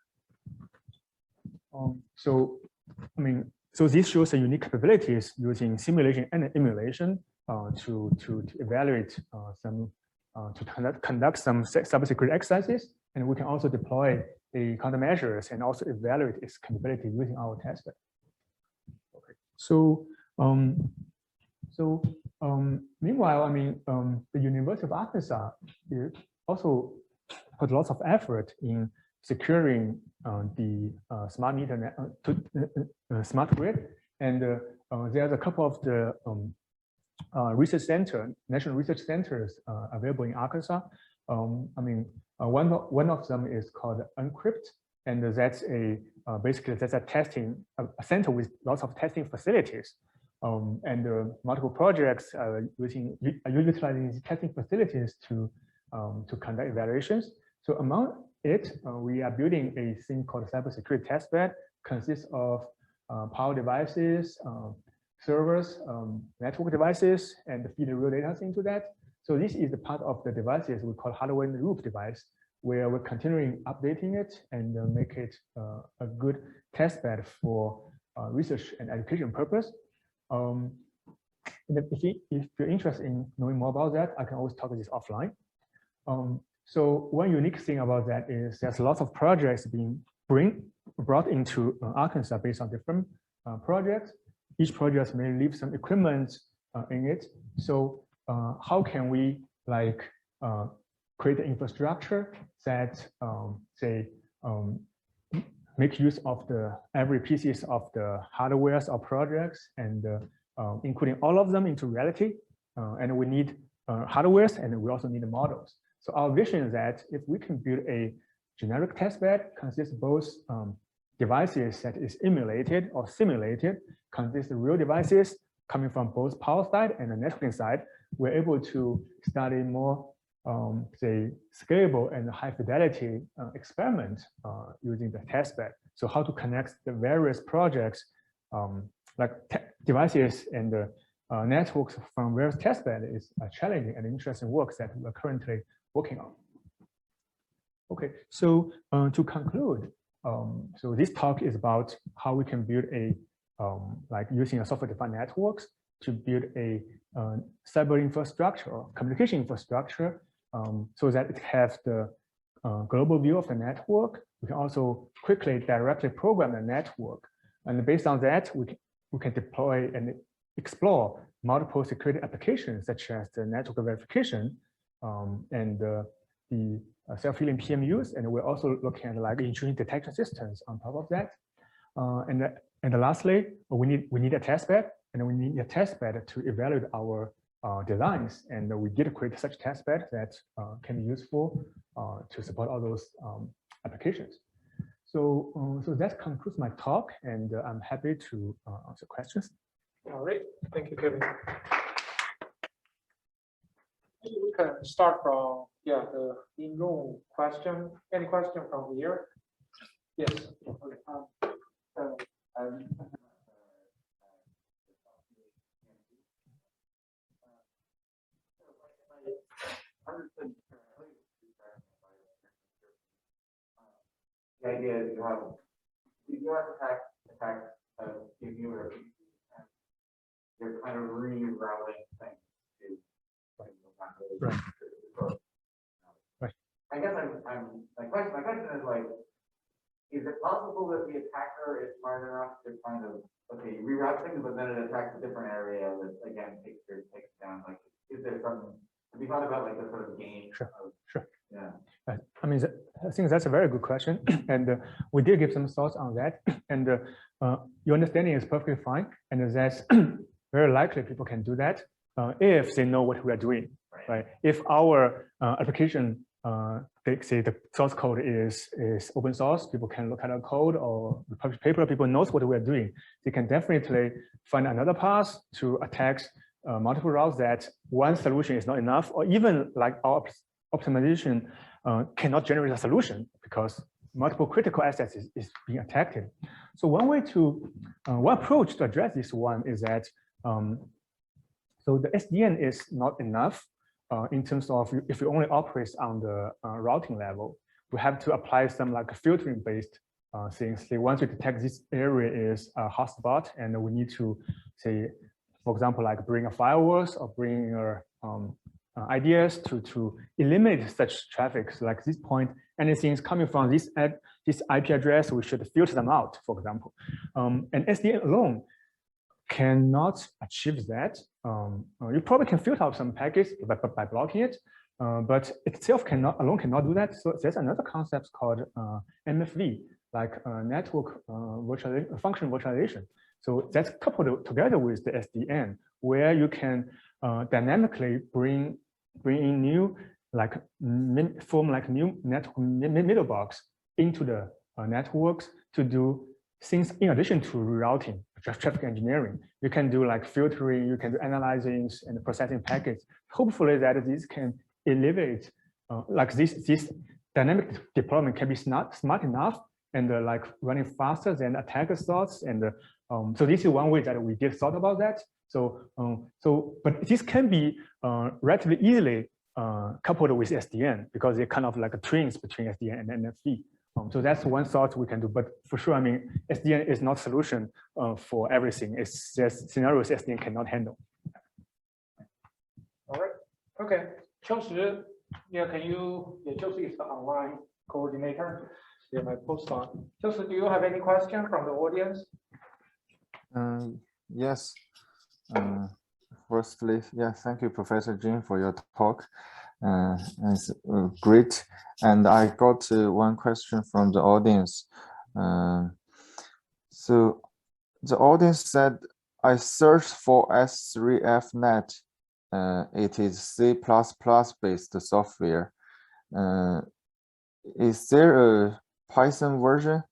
So this shows the unique capabilities using simulation and emulation to evaluate to conduct some cybersecurity exercises, and we can also deploy the countermeasures and also evaluate its capability using our testbed. Okay. So meanwhile, the University of Arkansas also put lots of effort in securing the smart meter smart grid, and there's a couple of the research center, national research centers available in Arkansas. One of them is called Encrypt, and that's basically that's a center with lots of testing facilities, and multiple projects are utilizing these testing facilities to conduct evaluations. So among it, we are building a thing called a cybersecurity testbed, consists of power devices, servers, network devices, and feed the real data into that. So this is the part of the devices we call hardware in the loop device, where we're continuing updating it and make it a good testbed for research and education purpose. And if you're interested in knowing more about that, I can always talk this offline. So one unique thing about that is there's lots of projects being brought into Arkansas based on different projects. Each project may leave some equipment in it. So how can we create an infrastructure that make use of every pieces of the hardwares or projects, and including all of them into reality. And we need hardwares, and we also need the models. So our vision is that if we can build a generic testbed, consists both devices that is emulated or simulated, consists of real devices coming from both power side and the networking side, we're able to study more, scalable and high fidelity experiment using the testbed. So how to connect the various projects, like devices and networks from various testbed is challenging and interesting work that we're currently working on. Okay, so to conclude, so this talk is about how we can build a using a software-defined networks to build a cyber infrastructure or communication infrastructure, so that it has the global view of the network. We can also quickly directly program the network, and based on that, we can deploy and explore multiple security applications such as the network verification and the self-healing PMUs, and we're also looking at intrusion detection systems on top of that. And lastly, we need a testbed, and we need a testbed to evaluate our designs. And we did create such testbed that can be useful to support all those applications. So that concludes my talk, and I'm happy to answer questions. All right, thank you, Kevin. Maybe we can start from the in-room question. Any question from here? Yes. The idea is you have attack if you were you're kind of rerouting things to right. Right. I guess my question is it possible that the attacker is smart enough to kind of reroute things, but then it attacks a different area that again takes down? Is there some, have you thought about the sort of game? Sure. Yeah. I mean, I think that's a very good question, and we did give some thoughts on that. And your understanding is perfectly fine, and that's very likely people can do that if they know what we are doing, right? If our application, they say the source code is open source, people can look at our code or the published paper, people knows what we are doing. They can definitely find another path to attack multiple routes that one solution is not enough, or even like our optimization cannot generate a solution because multiple critical assets is being attacked. So one way to, one approach to address this one is that, so the SDN is not enough in terms of if you only operate on the routing level, we have to apply some like filtering based things. Say once we detect this area is a hotspot, and we need to say, for example, like bring a firewalls or bring ideas to eliminate such traffic. So like this point, anything is coming from this IP address, we should filter them out, for example. And SDN alone cannot achieve that. You probably can filter out some packets by blocking it, but itself alone cannot do that. So there's another concept called MFV, like network virtualization, function virtualization. So that's coupled together with the SDN, where you can dynamically bring in new, like form like new network middle box into the networks to do things in addition to routing, traffic engineering. You can do like filtering, you can do analyzing and processing packets. Hopefully that this can alleviate, like this dynamic deployment can be smart enough and like running faster than attacker thoughts. And so this is one way that we did thought about that. So, but this can be relatively easily coupled with SDN because they're kind of like twins between SDN and NFV. So that's one thought we can do, but for sure, I mean, SDN is not solution for everything. It's just scenarios SDN cannot handle. All right. Okay. 秋实, yeah, can you? Yeah, 秋实 is the online coordinator. Yeah, my post on. 秋实, do you have any question from the audience? Yes. Firstly, yeah, thank you, Professor Jin, for your talk. It's great. And I got one question from the audience. So the audience said, I searched for S3FNet. It is C++ based software. Is there a Python version?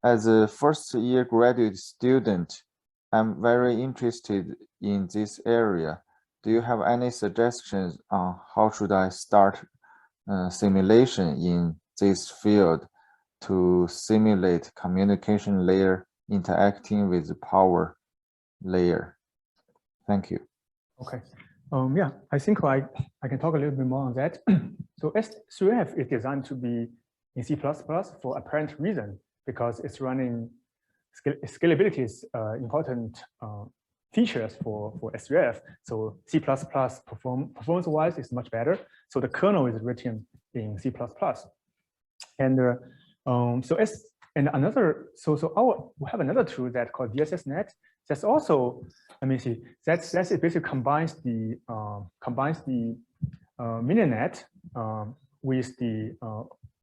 As a first-year graduate student, I'm very interested in this area. Do you have any suggestions on how should I start simulation in this field to simulate communication layer interacting with the power layer? Thank you. Okay. Yeah, I think I can talk a little bit more on that. So S3F is designed to be in C++ for apparent reason, because it's running scalability is important features for S3F. So C++ performance-wise is much better. So the kernel is written in C++. And we have another tool that called DSSNet. That's also, let me see, that's it basically combines the mininet with the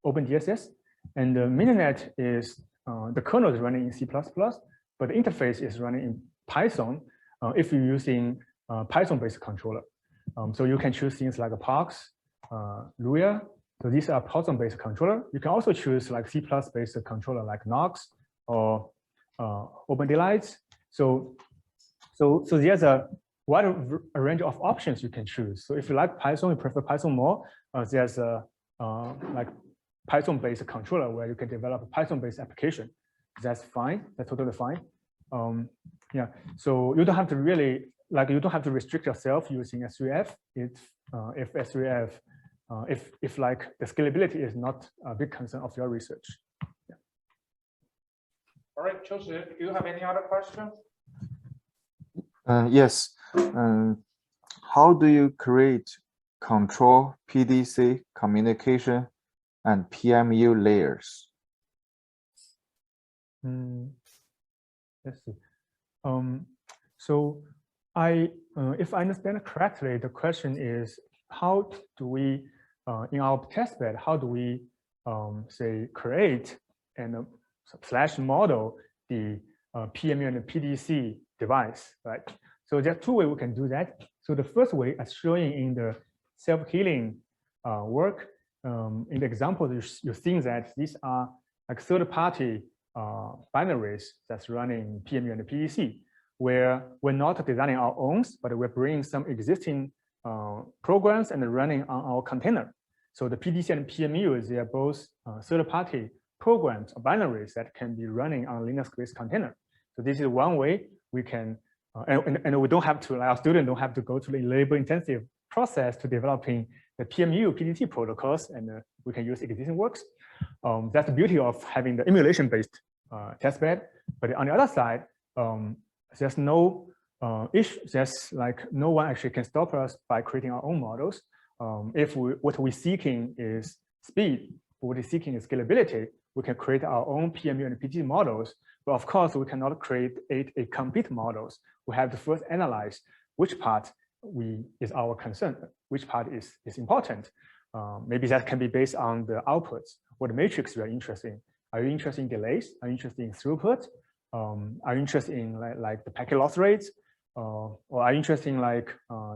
OpenDSS. And the mininet is the kernel is running in C++, but the interface is running in Python if you're using Python-based controller. So you can choose things like a POX, Lua. So these are Python-based controller. You can also choose like C++-based controller like Nox or OpenDelight. So there's a wide range of options you can choose. So if you like Python, you prefer Python more, there's a like Python-based controller where you can develop a Python-based application. That's fine. That's totally fine. Yeah. So you don't have to really you don't have to restrict yourself using S3F. If S3F, if like the scalability is not a big concern of your research. Yeah. All right, Joseph, do you have any other questions? Yes. How do you create control PDC communication and PMU layers? Let's see. So if I understand correctly, the question is how do we in our testbed, how do we say create and slash model the PMU and the PDC device, right? So there are two ways we can do that. So the first way, as showing in the self-healing work, in the example, you think that these are like third-party binaries that's running PMU and PDC, where we're not designing our own, but we're bringing some existing programs and running on our container. So the PDC and PMU, they are both third-party programs or binaries that can be running on Linux-based container. So this is one way we can, and we don't have to, like our students don't have to go to the labor-intensive process to developing the PMU, PDC protocols, and we can use existing works. That's the beauty of having the emulation-based testbed. But on the other side, there's no issue. There's like no one actually can stop us by creating our own models. If what we're seeking is speed, what we're seeking is scalability, we can create our own PMU and PDC models. But of course, we cannot create a complete models. We have to first analyze which part is our concern, which part is important. Maybe that can be based on the outputs or the matrix you are interested in. Are you interested in delays? Are you interested in throughput? Are you interested in like the packet loss rates? Or are you interested in like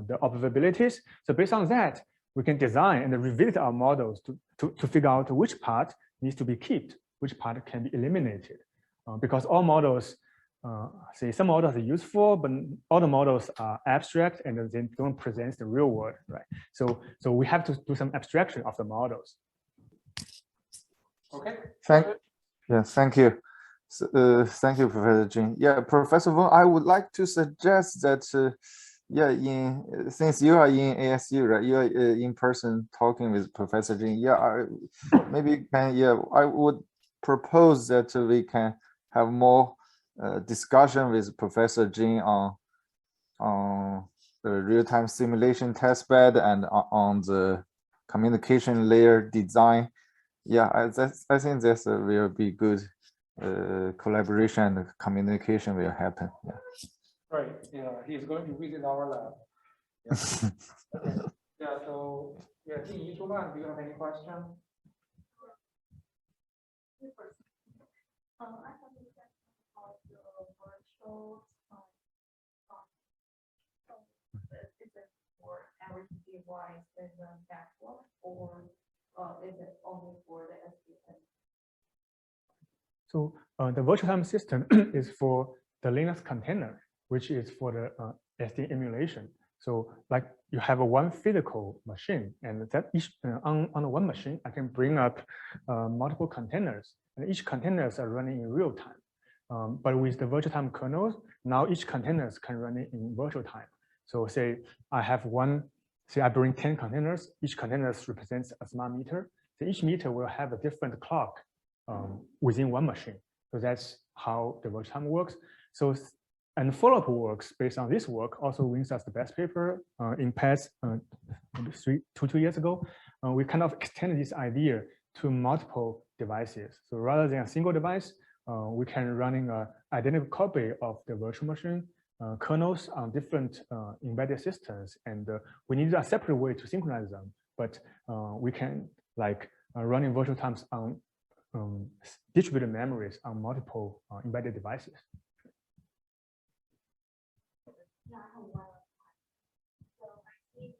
the observabilities? So based on that, we can design and revisit our models to figure out which part needs to be kept, which part can be eliminated. Because all models, say some models are useful, but all the models are abstract and they don't present the real world, right? So we have to do some abstraction of the models. Okay. Thank you. So, thank you, Professor Jin. Yeah, Professor Wang, I would like to suggest that, since you are in ASU, right, you are in person talking with Professor Jin. Yeah, maybe you can. Yeah, I would propose that we can have more discussion with Professor Jin on the real-time simulation testbed and on the communication layer design. Yeah, I think that will be good. Collaboration and communication will happen. Yeah. Right. Yeah, he's going to visit our lab. Yeah. Okay. Yeah. So yeah, Jin Yuman, do you have any question? I have a question about the virtual is it for every device in the network, or is it only for the SDN? So the virtual time system is for the Linux container, which is for the SD emulation. So like you have a one physical machine, and that each on one machine, I can bring up multiple containers, and each containers are running in real time. But with the virtual time kernels, now each containers can run it in virtual time. So say I have say I bring 10 containers, each container represents a smart meter. So each meter will have a different clock within one machine. So that's how the virtual time works. So, and follow-up works based on this work also wins us the best paper in past 2 years ago. We kind of extended this idea to multiple devices. So rather than a single device, we can run an identical copy of the virtual machine kernels on different embedded systems, and we need a separate way to synchronize them. But we can like running virtual times on distributed memories on multiple embedded devices. Yeah, I have one. So I see your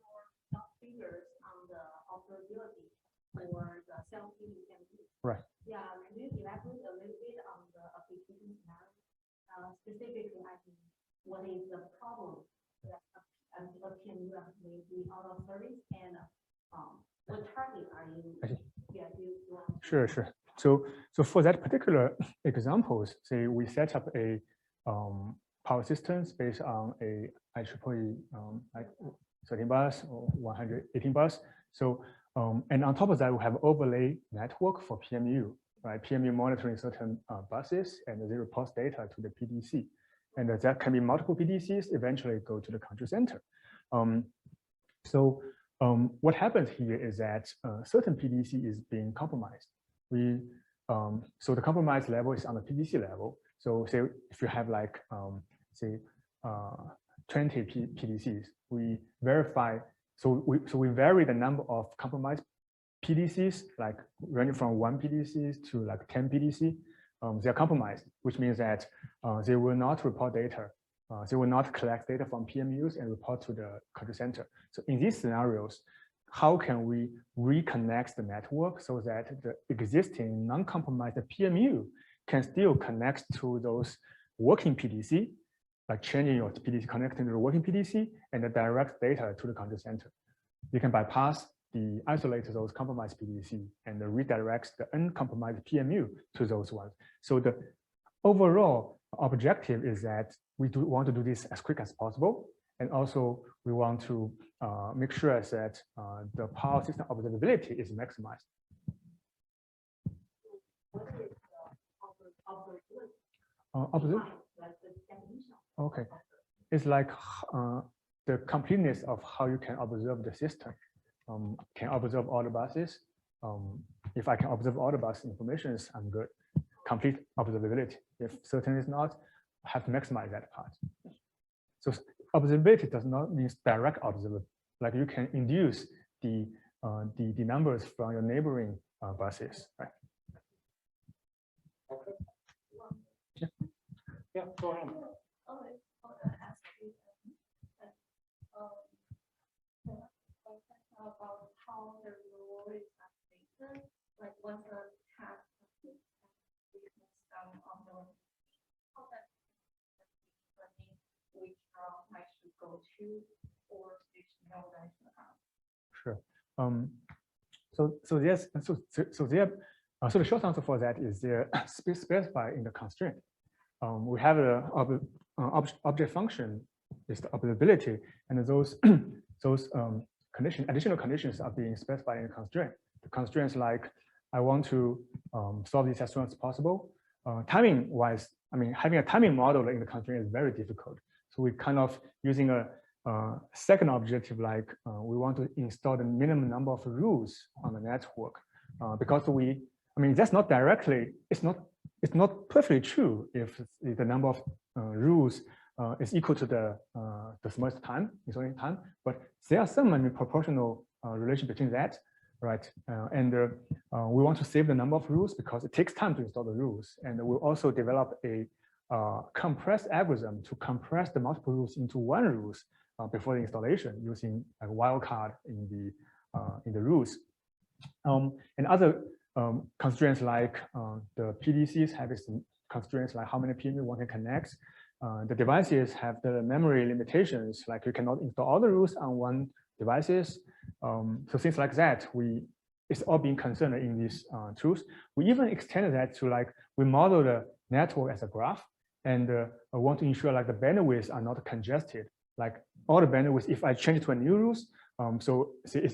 figures on the observability for the self-healing GMT. Right. Yeah, can you elaborate a little bit on the application scenario? Specifically, I think what is the problem that a PMU may be out of service, and what target are you? Yeah, Sure. So for that particular examples, say we set up a power systems based on a IEEE like 13 bus or 118 bus. So and on top of that, we have overlay network for PMU, right? PMU monitoring certain buses, and they report data to the PDC, and that can be multiple PDCs eventually go to the control center. What happens here is that certain PDC is being compromised. So the compromise level is on the PDC level. So say if you have like say 20 PDCs, we verify. So we vary the number of compromised PDCs, like ranging from 1 PDCs to like 10 PDC, they are compromised, which means that they will not report data. They will not collect data from PMUs and report to the control center. So in these scenarios, how can we reconnect the network so that the existing non-compromised PMU can still connect to those working PDC, like changing your PDC, connecting to the working PDC and the direct data to the control center. You can bypass the isolate those compromised PDC and redirect the uncompromised PMU to those ones. So the overall objective is that we want to do this as quick as possible. And also we want to make sure that the power system observability is maximized. Okay, it's like the completeness of how you can observe the system. Can observe all the buses. If I can observe all the bus information, I'm good. Complete observability. If certain is not, I have to maximize that part. So observability does not mean direct observability. Like you can induce the numbers from your neighboring buses, right? Okay. Yeah, go ahead. About how the rule is updated, like what's the task on the how that which route I should go to or which node I should have. Sure. So yes, so the short answer for that is they're specified in the constraint. We have a object function is the observability, and those additional conditions are being specified in the constraint. The constraints like I want to solve this as soon as possible. Timing wise, I mean, having a timing model in the constraint is very difficult. So we kind of using a second objective, like we want to install the minimum number of rules on the network because that's not directly, it's not perfectly true if the number of rules is equal to the smallest time, installing time, but there are some proportional relation between that, right? We want to save the number of rules because it takes time to install the rules, and we'll also develop a compressed algorithm to compress the multiple rules into one rules before the installation using a wildcard in the rules. And other constraints like the PDCs have constraints like how many PMU one can connect. The devices have the memory limitations, like you cannot install all the rules on one devices. So things like that, it's all being concerned in these tools. We even extended that to like, we model the network as a graph and want to ensure like the bandwidths are not congested. Like all the bandwidth, if I change to a new rules, so it's